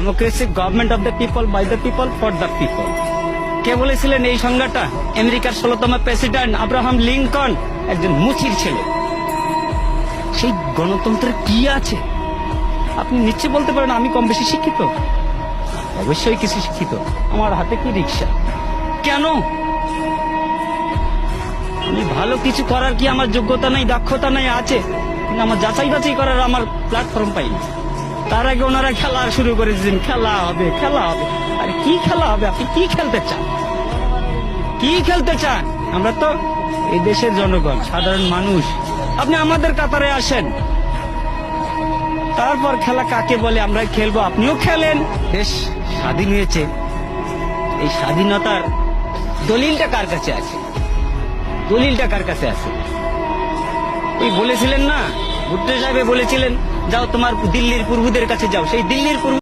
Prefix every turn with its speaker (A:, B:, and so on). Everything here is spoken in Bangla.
A: Democracy government of the people, by the people, for the people. কে বলেছিলেন এই সংজ্ঞাটা? আমেরিকার 16তম প্রেসিডেন্ট আব্রাহাম লিঙ্কন, একজন মুচির ছেলে। সেই গণতন্ত্রের কি আছে? আপনি নিশ্চয় বলতে পারেন আমি কম বেশি শিক্ষিত। অবশ্যই কিছু শিক্ষিত। আমার হাতে কি রিক্সা? কেন? আমি ভালো কিছু করার কি আমার যোগ্যতা নাই, দক্ষতা নাই? আছে, কিন্তু আমার যাচাই বাছাই করার আমার প্ল্যাটফর্ম পাইনি। তার আগে ওনারা খেলা শুরু করেছেন, খেলা হবে, খেলা হবে। আরে কি খেলা হবে? আপনি কি খেলতে চান? কি খেলতে চান? আমরা তো এই দেশের জনগণ, সাধারণ মানুষ। আপনি আমাদের কাতারে আসেন, তারপর খেলা কাকে বলে আমরা খেলবো। আপনিও খেলেন। দেশ স্বাধীন হয়েছে, এই স্বাধীনতার দলিলটা কার কাছে আছে? দলিলটা কার কাছে আছে? ওই বলেছিলেন না, ভুট্টো সাহেব বলেছিলেন, যাও তোমার দিল্লির পূর্বদের কাছে যাও। সেই দিল্লির পূর্ব